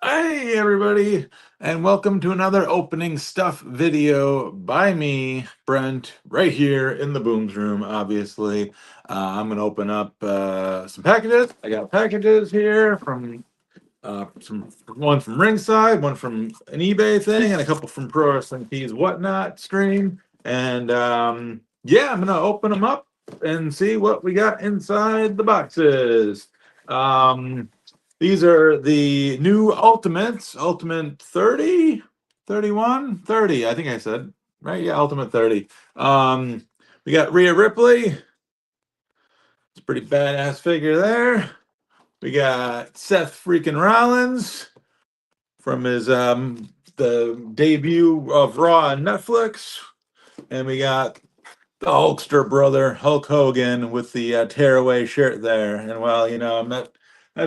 Hey everybody, and welcome to another opening stuff video by me, Brent, right here in the Booms room. Obviously, I'm gonna open up some packages. I got packages here from one from Ringside, one from an eBay thing, and a couple from Pro Wrestling Tees Whatnot stream. And yeah, I'm gonna open them up and see what we got inside the boxes. These are the new Ultimates, Ultimate 30, 31, 30. I think I said, right? Yeah, Ultimate 30. We got Rhea Ripley. It's a pretty badass figure there. We got Seth freaking Rollins from his the debut of Raw on Netflix. And we got the Hulkster brother, Hulk Hogan, with the tearaway shirt there. And while, I'm not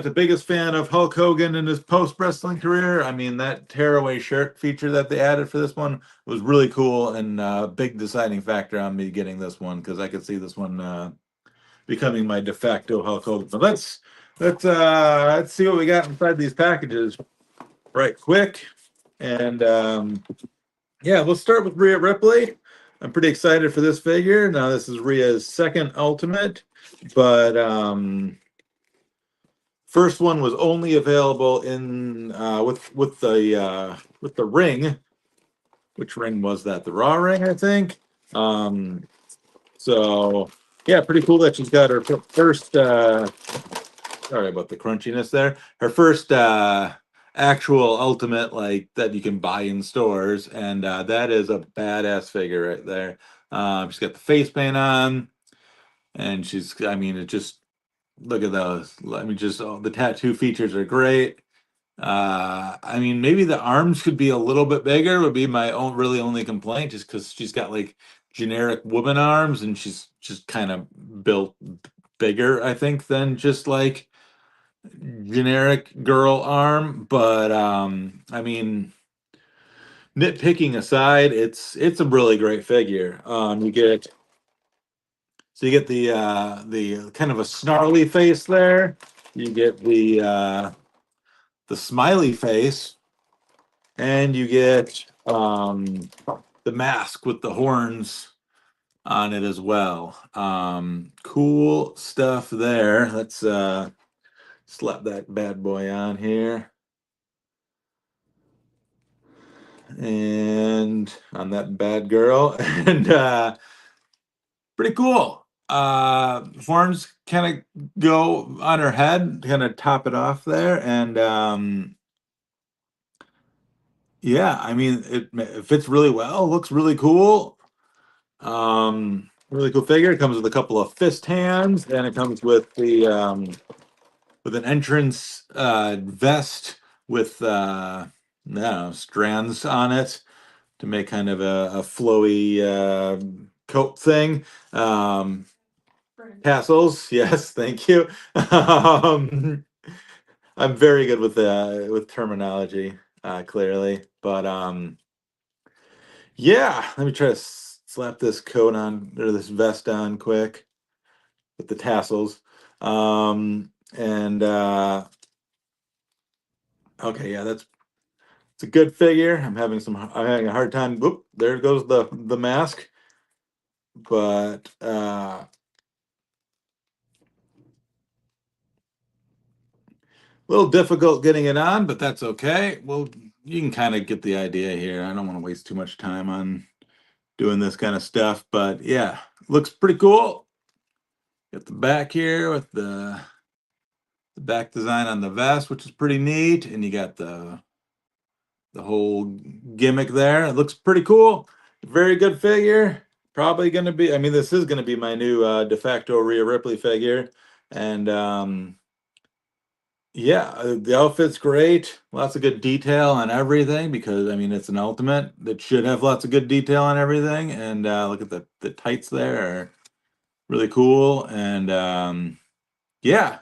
the biggest fan of Hulk Hogan in his post-wrestling career, I mean, that tearaway shirt feature that they added for this one was really cool and a big deciding factor on me getting this one because I could see this one becoming my de facto Hulk Hogan. So let's see what we got inside these packages right quick. And yeah, we'll start with Rhea Ripley. I'm pretty excited for this figure. Now, this is Rhea's second Ultimate, but first one was only available in with the ring. Which ring was that? The Raw ring, I think. So yeah, pretty cool that she's got her first. Sorry about the crunchiness there. Her first actual Ultimate, like that you can buy in stores, and that is a badass figure right there. She's got the face paint on, and I mean, it just look at those. I mean, just the tattoo features are great. I mean, maybe the arms could be a little bit bigger, would be my really only complaint, just because she's got like generic woman arms, and she's just kind of built bigger, I think, than just like generic girl arm. But I mean, nitpicking aside, it's a really great figure. You get the kind of a snarly face there. You get the smiley face, and you get the mask with the horns on it as well. Cool stuff there. Let's slap that bad boy on here. And on that bad girl. And pretty cool. Horns kind of go on her head, kind of top it off there. And yeah, I mean, it fits really well, looks really cool. Really cool figure. It comes with a couple of fist hands, and it comes with the with an entrance vest with I don't know, strands on it to make kind of a flowy coat thing. Tassels, yes, thank you. I'm very good with terminology, clearly, but yeah. Let me try to slap this coat on or this vest on quick with the tassels. And okay, yeah, it's a good figure. I'm having a hard time. Whoop, there goes the mask. But a little difficult getting it on, but that's okay. Well, you can kind of get the idea here. I don't want to waste too much time on doing this kind of stuff, but yeah, looks pretty cool. Got the back here with the back design on the vest, which is pretty neat, and you got the whole gimmick there. It looks pretty cool. Very good figure. Probably going to be, I mean, this is going to be my new de facto Rhea Ripley figure. And yeah, the outfit's great. Lots of good detail on everything because, I mean, it's an Ultimate that should have lots of good detail on everything. And look at the tights there are really cool. And yeah,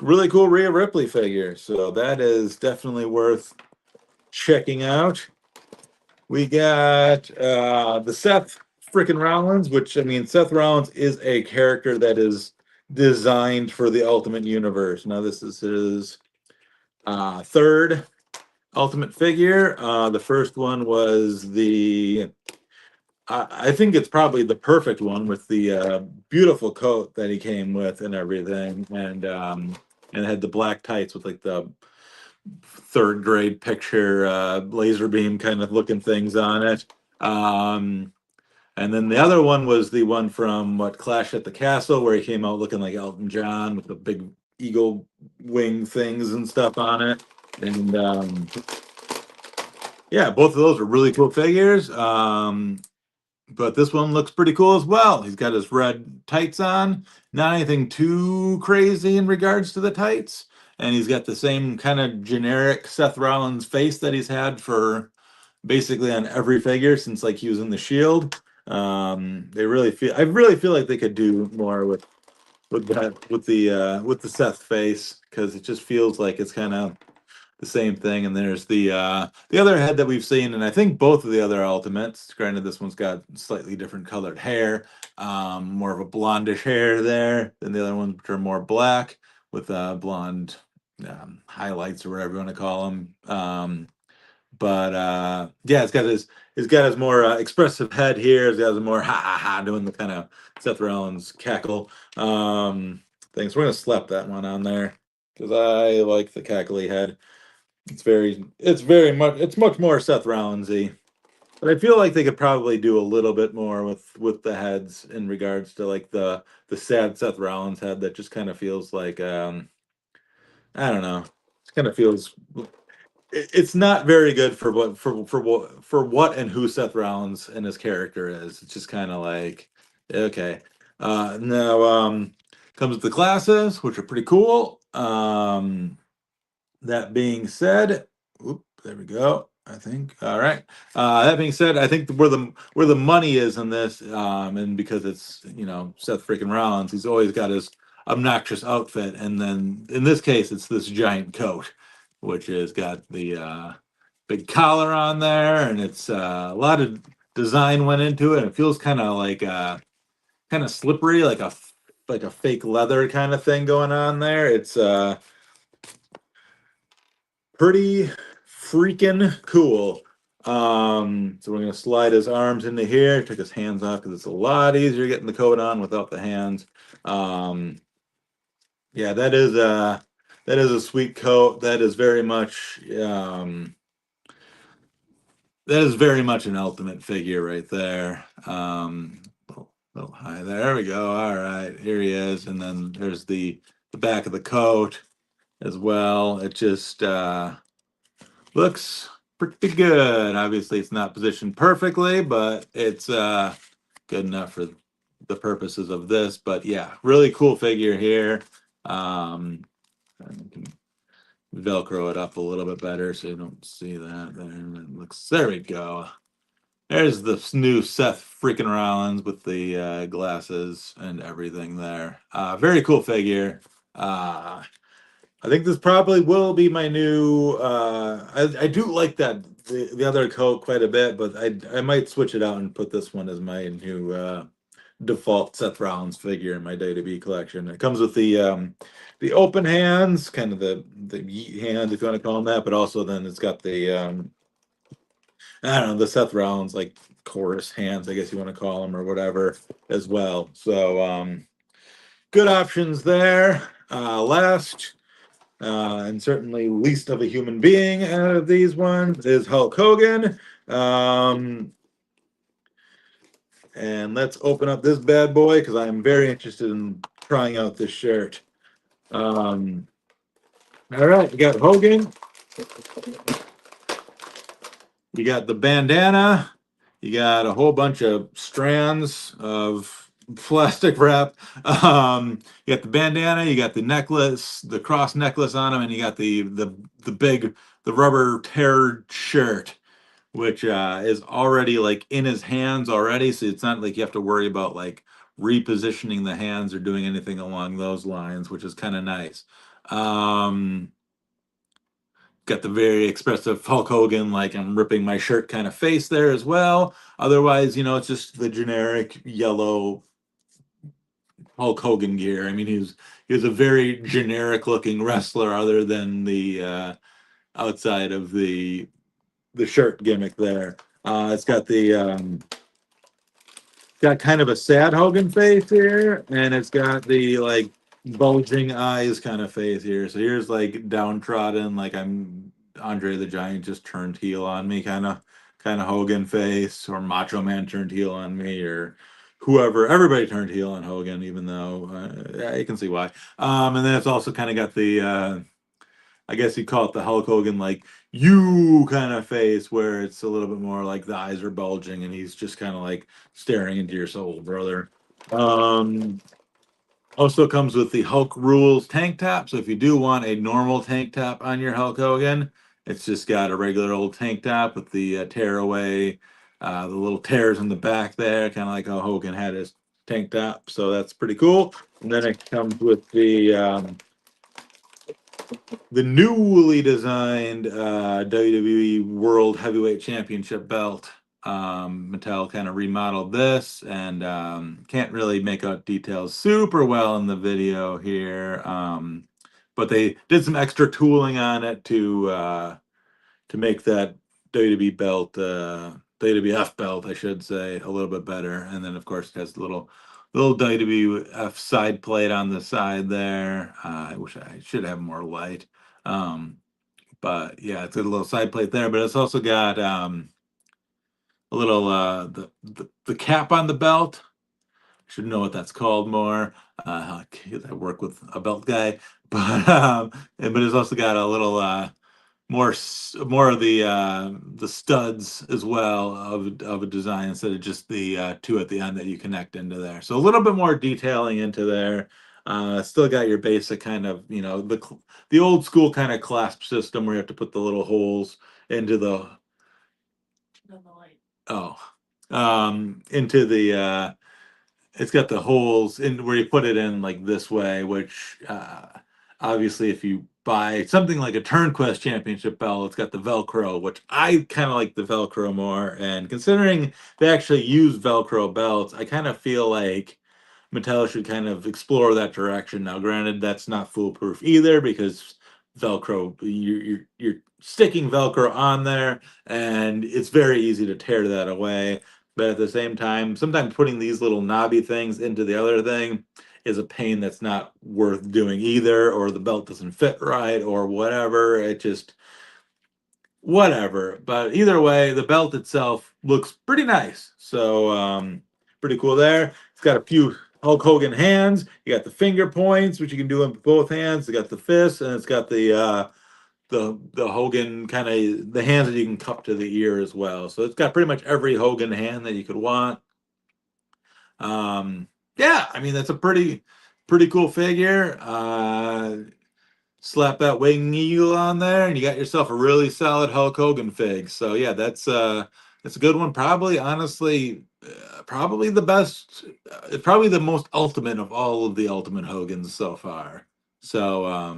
really cool Rhea Ripley figure. So that is definitely worth checking out. We got the Seth freaking Rollins, which, I mean, Seth Rollins is a character that is designed for the Ultimate Universe. Now, this is his third Ultimate figure. The first one was I think it's probably the perfect one with the beautiful coat that he came with and everything, and it had the black tights with like the third grade picture laser beam kind of looking things on it. And then the other one was the one from Clash at the Castle, where he came out looking like Elton John with the big eagle wing things and stuff on it. And yeah, both of those are really cool figures. But this one looks pretty cool as well. He's got his red tights on, not anything too crazy in regards to the tights. And he's got the same kind of generic Seth Rollins face that he's had for basically on every figure since like he was in the Shield. I really feel like they could do more with the Seth face, because it just feels like it's kind of the same thing. And there's the other head that we've seen, and I think both of the other Ultimates. Granted, this one's got slightly different colored hair, more of a blondish hair there than the other ones, which are more black with blonde highlights or whatever you want to call them. But yeah, it's got his more expressive head here. It's got his more ha ha ha doing the kind of Seth Rollins cackle thing. So we're gonna slap that one on there because I like the cackly head. It's much more Seth Rollinsy. But I feel like they could probably do a little bit more with the heads in regards to like the sad Seth Rollins head that just kind of feels like I don't know. It kind of feels it's not very good for what and who Seth Rollins and his character is. It's just kind of like okay. Now comes with the glasses, which are pretty cool. That being said, there we go. I think. All right. That being said, I think where the money is in this, and because it's Seth freaking Rollins, he's always got his obnoxious outfit, and then in this case, it's this giant coat, which has got the big collar on there, and it's a lot of design went into it. And it feels kind of slippery, like a fake leather kind of thing going on there. It's pretty freaking cool. So we're gonna slide his arms into here, take his hands off because it's a lot easier getting the coat on without the hands. Yeah, that is a sweet coat. That is very much an Ultimate figure right there. Little high there. There we go. All right, here he is, and then there's the back of the coat as well. It just looks pretty good. Obviously, it's not positioned perfectly, but it's good enough for the purposes of this. But yeah, really cool figure here. I can Velcro it up a little bit better so you don't see that there. And it looks, there we go. There's the new Seth freaking Rollins with the glasses and everything there. Very cool figure. I think this probably will be my new. I do like the other coat quite a bit, but I might switch it out and put this one as my new default Seth Rollins figure in my WWE collection. It comes with the open hands, kind of the yeet hands if you want to call them that, but also then it's got the I don't know, the Seth Rollins like chorus hands, I guess you want to call them or whatever as well. So good options there. Last. And certainly least of a human being out of these ones is Hulk Hogan. And let's open up this bad boy because I'm very interested in trying out this shirt. All right, you got Hogan. You got the bandana. You got a whole bunch of strands of plastic wrap. You got the bandana. You got the necklace, the cross necklace on him, and you got the rubber tear shirt, which is already like in his hands already. So it's not like you have to worry about like repositioning the hands or doing anything along those lines, which is kind of nice. Got the very expressive Hulk Hogan, like I'm ripping my shirt kind of face there as well. Otherwise, it's just the generic yellow Hulk Hogan gear. I mean, he was a very generic looking wrestler, other than the outside of the shirt gimmick there. It's got the got kind of a sad Hogan face here, and it's got the like bulging eyes kind of face here. So here's like downtrodden, like I'm Andre the Giant just turned heel on me, kind of Hogan face, or Macho Man turned heel on me, or whoever. Everybody turned heel on Hogan, even though yeah, you can see why. And then it's also kind of got the I guess you call it the Hulk Hogan like you kind of face, where it's a little bit more like the eyes are bulging and he's just kind of like staring into your soul, brother. Um, Also comes with the Hulk Rules tank top. So if you do want a normal tank top on your Hulk Hogan, it's just got a regular old tank top with the tear away, the little tears in the back there, kind of like how Hogan had his tank top. So that's pretty cool. And then it comes with the newly designed WWE World Heavyweight Championship belt. Mattel kind of remodeled this, and can't really make out details super well in the video here. But they did some extra tooling on it to make that WWE belt, WWF belt, I should say, a little bit better. And then, of course, it has the little WWF side plate on the side there. I wish I should have more light. Um, but yeah, it's got a little side plate there, but it's also got a little the cap on the belt. I should know what that's called more. I work with a belt guy, but but it's also got a little more of the studs as well of a design instead of just the two at the end that you connect into there. So a little bit more detailing into there. Still got your basic kind of, the old school kind of clasp system where you have to put the little holes into the oh into the it's got the holes in where you put it in like this way, which obviously if you buy something like a Turnquest Championship belt, it's got the Velcro, which I kind of like the Velcro more. And considering they actually use Velcro belts, I kind of feel like Mattel should kind of explore that direction. Now, granted, that's not foolproof either because Velcro, you're sticking Velcro on there, and it's very easy to tear that away. But at the same time, sometimes putting these little knobby things into the other thing is a pain that's not worth doing either, or the belt doesn't fit right, or whatever. It just whatever. But either way, the belt itself looks pretty nice. So pretty cool there. It's got a few Hulk Hogan hands. You got the finger points, which you can do in both hands. It's got the fists, and it's got the Hogan kind of the hands that you can cup to the ear as well. So it's got pretty much every Hogan hand that you could want. Yeah, I mean that's a pretty cool figure. Slap that wing eagle on there, and you got yourself a really solid Hulk Hogan fig. So yeah, that's a good one. Probably, honestly, probably the best. Probably the most ultimate of all of the Ultimate Hogans so far. So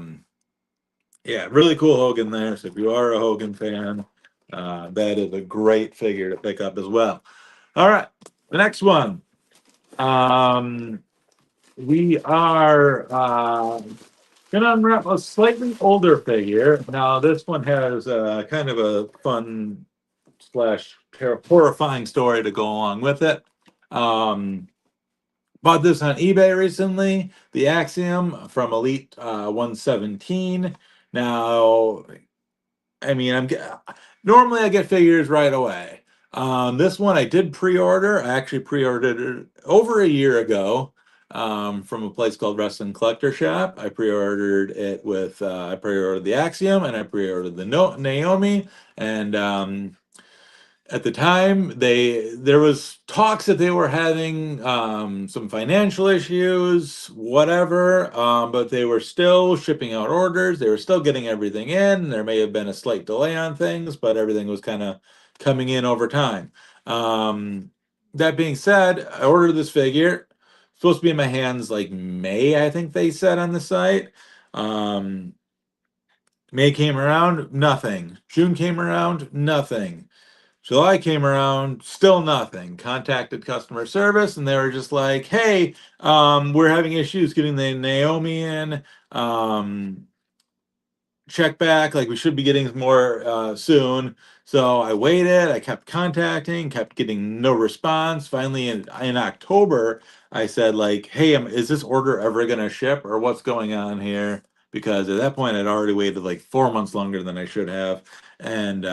yeah, really cool Hogan there. So if you are a Hogan fan, that is a great figure to pick up as well. All right, the next one. We are gonna unwrap a slightly older figure. Now, this one has kind of a fun slash horrifying story to go along with it. Bought this on eBay recently, the Axiom from Elite 117. Now, I mean, normally I get figures right away. This one I did pre-order. I actually pre-ordered it over a year ago from a place called Wrestling Collector Shop. I pre-ordered it with I pre-ordered the Axiom and I pre-ordered the Naomi. And at the time there was talks that they were having some financial issues, whatever, but they were still shipping out orders. They were still getting everything in. There may have been a slight delay on things, but everything was kind of coming in over time. That being said, I ordered this figure. Supposed to be in my hands like May, I think they said on the site. May came around, nothing. June came around, nothing. July came around, still nothing. Contacted customer service, and they were just like, "Hey, we're having issues getting the Naomi in. check back, like we should be getting more soon. So I waited, I kept contacting, kept getting no response. Finally in October, I said like, hey, is this order ever gonna ship or what's going on here? Because at that point I'd already waited like 4 months longer than I should have. And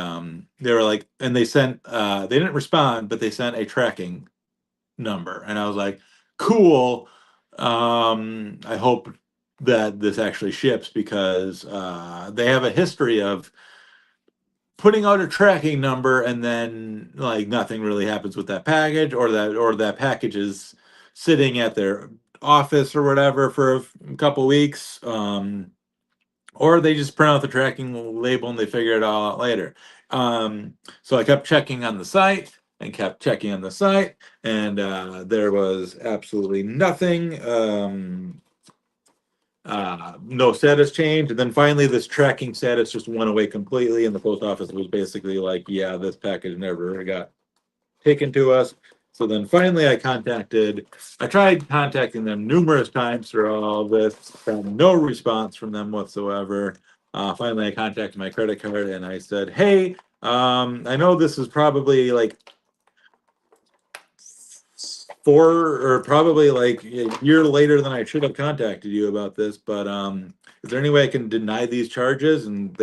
they were like, and they sent they didn't respond, but they sent a tracking number. And I was like, cool. I hope that this actually ships because they have a history of putting out a tracking number and then like nothing really happens with that package, or that package is sitting at their office or whatever for a couple weeks. Or they just print out the tracking label and they figure it all out later. So I kept checking on the site and kept checking on the site, and there was absolutely nothing. No status change, and then finally this tracking status just went away completely, and the post office was basically like, "Yeah, this package never got taken to us." So then finally I tried contacting them numerous times through all of this, found no response from them whatsoever. Finally I contacted my credit card and I said, hey, I know this is probably like probably like a year later than I should have contacted you about this, but is there any way I can deny these charges? And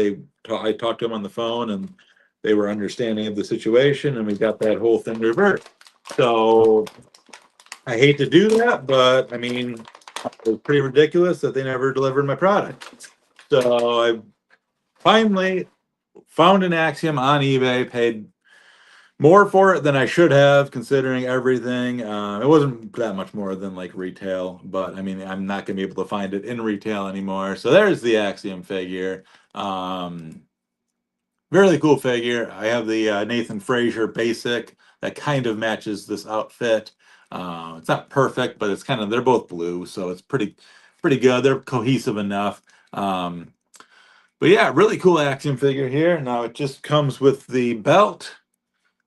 I talked to them on the phone and they were understanding of the situation and we got that whole thing reversed. So I hate to do that, but I mean, it was pretty ridiculous that they never delivered my product. So I finally found an Axiom on eBay, paid more for it than I should have, considering everything. It wasn't that much more than like retail, but I mean, I'm not going to be able to find it in retail anymore. So there's the Axiom figure. Really cool figure. I have the Nathan Frazier basic that kind of matches this outfit. It's not perfect, but it's kind of, they're both blue, so it's pretty good. They're cohesive enough. Um, but yeah, really cool Axiom figure here. Now it just comes with the belt,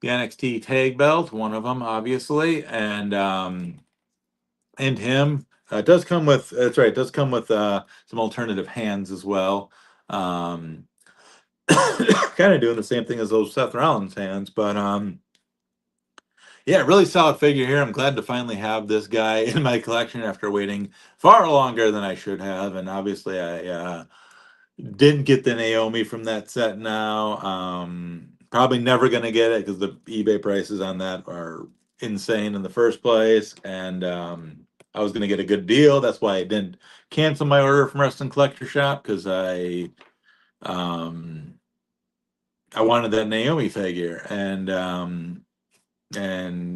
the NXT tag belt, one of them, obviously, and him. It does come with, that's right, it does come with some alternative hands as well. Um, kind of doing the same thing as those Seth Rollins hands, but yeah, really solid figure here. I'm glad to finally have this guy in my collection after waiting far longer than I should have. And obviously, I didn't get the Naomi from that set now. Probably never going to get it because the eBay prices on that are insane in the first place. And I was going to get a good deal. That's why I didn't cancel my order from Wrestling Collector Shop, because um, I wanted that Naomi figure. And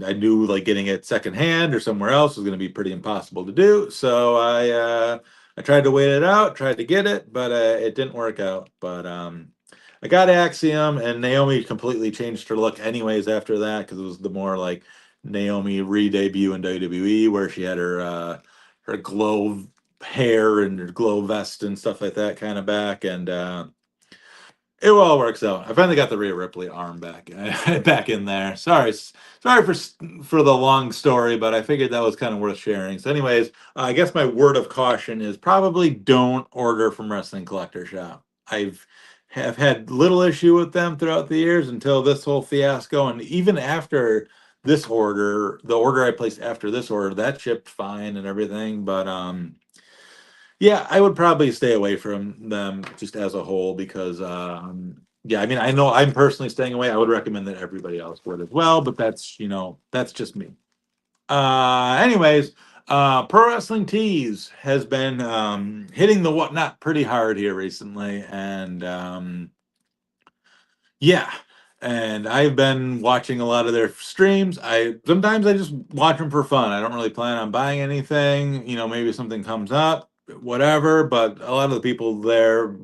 I knew like getting it secondhand or somewhere else was going to be pretty impossible to do. So I tried to wait it out, tried to get it, but it didn't work out. But I got Axiom, and Naomi completely changed her look anyways after that, because it was the more like Naomi re-debut in WWE where she had her glow hair and her glow vest and stuff like that kind of back, and it all works out. I finally got the Rhea Ripley arm back back in there. Sorry for the long story, but I figured that was kind of worth sharing. So, anyways, I guess my word of caution is probably don't order from Wrestling Collector Shop. Have had little issue with them throughout the years until this whole fiasco, and even after this order, the order I placed after this order, that shipped fine and everything, but yeah, I would probably stay away from them just as a whole because, yeah, I mean, I know I'm personally staying away. I would recommend that everybody else would as well, but that's just me. Anyways, Pro Wrestling Tees has been hitting the whatnot pretty hard here recently, and yeah, and I've been watching a lot of their streams. I sometimes I just watch them for fun. I don't really plan on buying anything. Maybe something comes up, whatever. But a lot of the people there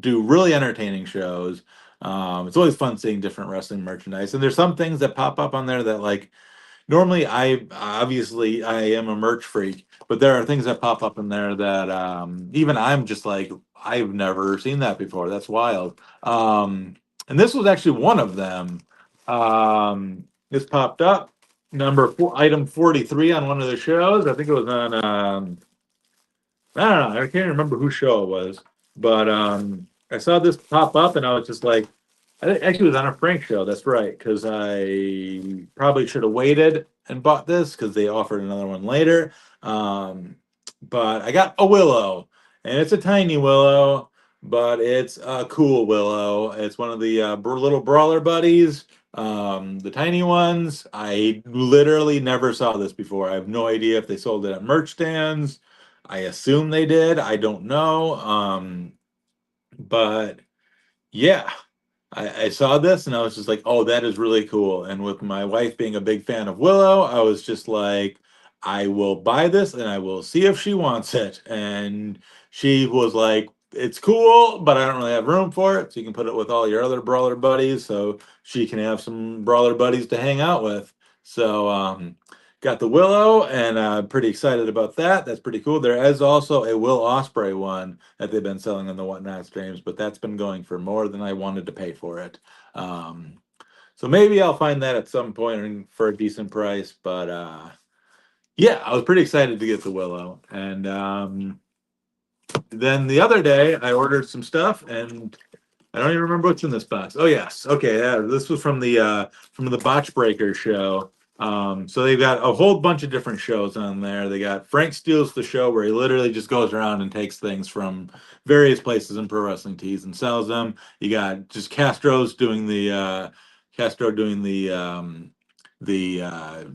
do really entertaining shows. It's always fun seeing different wrestling merchandise, and there's some things that pop up on there that like normally I am a merch freak, but there are things that pop up in there that even I'm just like, I've never seen that before. That's wild. And this was actually one of them. This popped up, item 43 on one of the shows. I think it was on I don't know, I can't remember whose show it was, but I saw this pop up, and I was just like, I think actually it was on a Frank show. That's right, because I probably should have waited and bought this because they offered another one later. Um, but I got a willow, and it's a tiny willow, but it's a cool willow. It's one of the little brawler buddies, the tiny ones. I literally never saw this before. I have no idea if they sold it at merch stands. I assume they did. I don't know. But yeah, I saw this and I was just like, oh, that is really cool. And with my wife being a big fan of Willow, I was just like, I will buy this and I will see if she wants it. And she was like, it's cool, but I don't really have room for it. So you can put it with all your other brawler buddies so she can have some brawler buddies to hang out with. So, got the Willow, and I'm pretty excited about that. That's pretty cool. There is also a Will Ospreay one that they've been selling on the Whatnot streams, but that's been going for more than I wanted to pay for it. So maybe I'll find that at some point for a decent price. But yeah, I was pretty excited to get the Willow. And then the other day, I ordered some stuff, and I don't even remember what's in this box. Oh yes, okay, yeah, this was from the Botch Breaker show. So they've got a whole bunch of different shows on there. They got Frank Steals the Show, where he literally just goes around and takes things from various places in Pro Wrestling Tees and sells them. You got just Castro doing the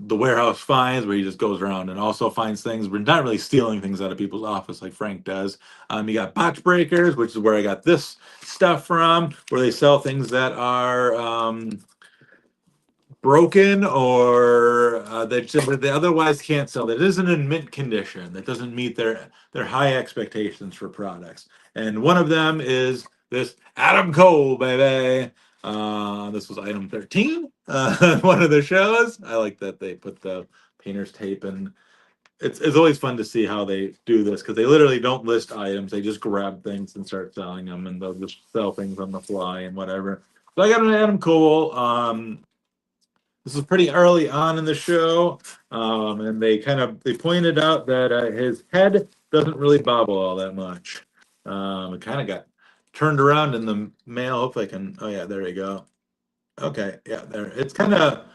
warehouse finds, where he just goes around and also finds things, but not really stealing things out of people's office like Frank does. You got Botch Breakers, which is where I got this stuff from, where they sell things that are broken or that they otherwise can't sell. That isn't in mint condition. That doesn't meet their high expectations for products. And one of them is this Adam Cole, baby. This was item 13. One of the shows. I like that they put the painter's tape in. It's always fun to see how they do this, because they literally don't list items. They just grab things and start selling them, and they'll just sell things on the fly and whatever. So I got an Adam Cole. This is pretty early on in the show, and they pointed out that his head doesn't really bobble all that much. It kind of got turned around in the mail. Hopefully I can. Oh yeah, there you go. Okay, yeah, there. It's kind of,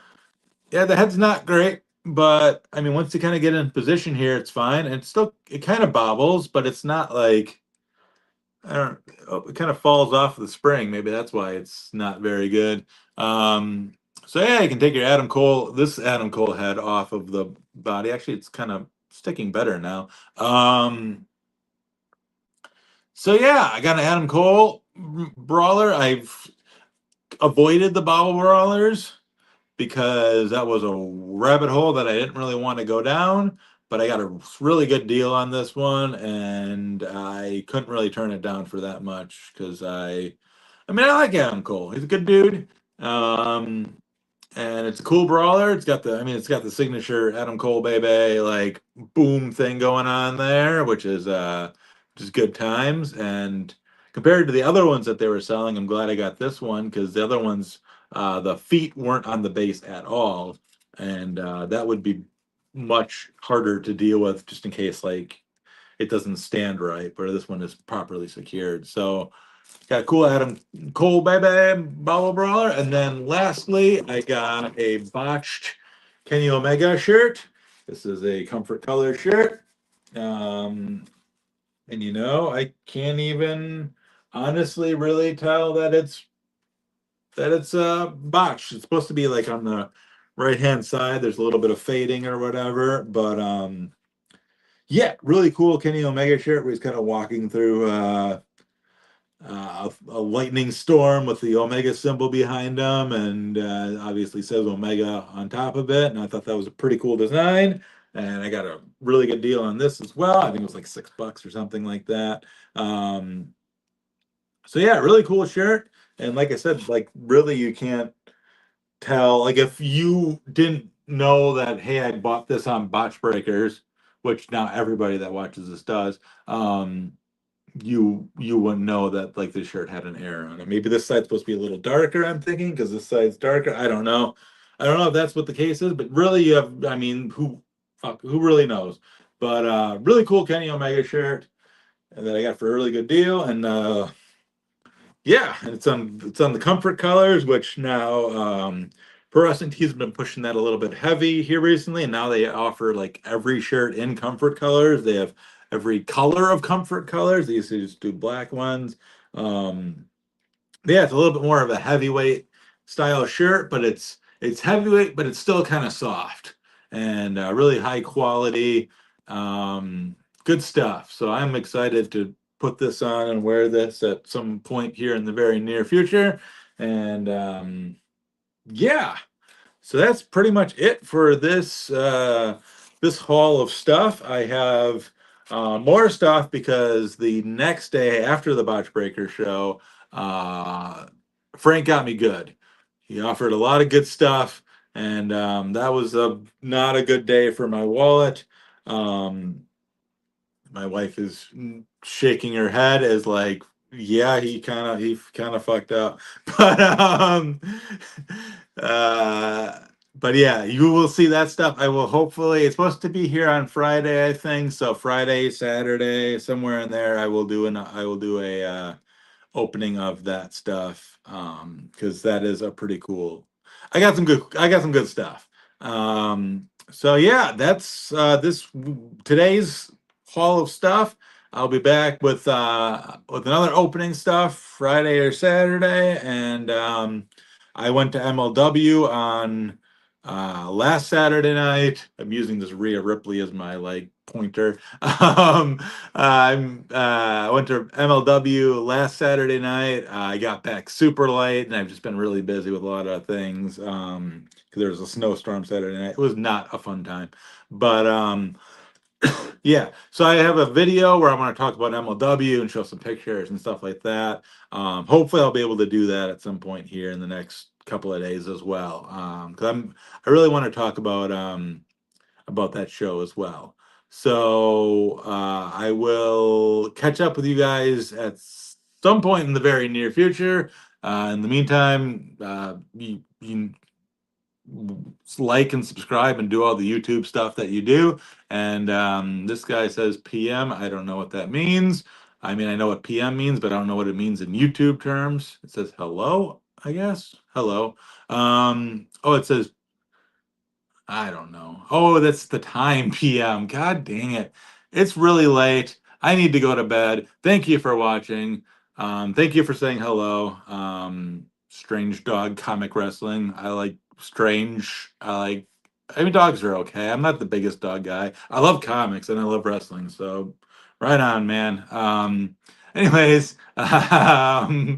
yeah, the head's not great, but I mean, once you kind of get in position here, it's fine. And it kind of bobbles, but it's not like, I don't. Oh, it kind of falls off the spring. Maybe that's why it's not very good. So yeah, you can take your this Adam Cole head off of the body. Actually, it's kind of sticking better now. So yeah, I got an Adam Cole brawler. I've avoided the bobble brawlers because that was a rabbit hole that I didn't really want to go down. But I got a really good deal on this one, and I couldn't really turn it down for that much because I mean, I like Adam Cole. He's a good dude. And it's a cool brawler. It's got the signature Adam Cole baby like boom thing going on there, which is just good times. And compared to the other ones that they were selling, I'm glad I got this one, because the other ones, the feet weren't on the base at all, and that would be much harder to deal with, just in case like it doesn't stand right. But this one is properly secured, so. Got a cool Adam Cole baby bottle brawler. And then lastly, I got a botched Kenny Omega shirt. This is a comfort color shirt. And I can't even honestly really tell that it's botched. It's supposed to be like on the right hand side. There's a little bit of fading or whatever, but yeah, really cool Kenny Omega shirt where he's kind of walking through a lightning storm with the Omega symbol behind him, and obviously says Omega on top of it. And I thought that was a pretty cool design. And I got a really good deal on this as well. I think it was like $6 or something like that. So yeah, really cool shirt. And like I said, like really you can't tell. Like if you didn't know that, hey, I bought this on Botch Breakers, which now everybody that watches this does. You wouldn't know that like this shirt had an error on it. Maybe this side's supposed to be a little darker, I'm thinking, because this side's darker. I don't know. I don't know if that's what the case is, but really you have, I mean, who really knows? But really cool Kenny Omega shirt that I got for a really good deal. And Yeah, and it's on the comfort colors, which now Pro Wrestling Tees have been pushing that a little bit heavy here recently, and now they offer like every shirt in comfort colors. They have every color of comfort colors. They used to just do black ones. Um, yeah, it's a little bit more of a heavyweight style shirt, but it's heavyweight, but it's still kind of soft and really high quality. Um, Good stuff. So I'm excited to put this on and wear this at some point here in the very near future. And yeah, so that's pretty much it for this haul of stuff. I have more stuff because the next day after the Botch Breaker show, uh, Frank got me good. He offered a lot of good stuff, and that was not a good day for my wallet. Um, my wife is shaking her head as like, yeah, he kind of fucked up. But uh but yeah, you will see that stuff. I will hopefully, it's supposed to be here on Friday, I think. So Friday, Saturday, somewhere in there, I will do a opening of that stuff, because that is a pretty cool. I got some good stuff. So yeah, that's this today's haul of stuff. I'll be back with another opening stuff Friday or Saturday, and I went to MLW on last Saturday night. I'm using this Rhea Ripley as my like pointer. I went to MLW last Saturday night. I got back super late, and I've just been really busy with a lot of things. Because there was a snowstorm Saturday night. It was not a fun time, but yeah. So I have a video where I want to talk about MLW and show some pictures and stuff like that. Hopefully, I'll be able to do that at some point here in the next couple of days as well. Because I really want to talk about that show as well. So I will catch up with you guys at some point in the very near future. In the meantime, you like and subscribe and do all the YouTube stuff that you do. And this guy says PM. I don't know what that means. I mean, I know what PM means, but I don't know what it means in YouTube terms. It says hello, I guess. Hello. Oh, it says I don't know. Oh, that's the time, PM. God dang it. It's really late. I need to go to bed. Thank you for watching. Thank you for saying hello. Strange Dog Comic Wrestling. I like strange. I mean, dogs are okay. I'm not the biggest dog guy. I love comics and I love wrestling. So, right on, man. Anyways, bye.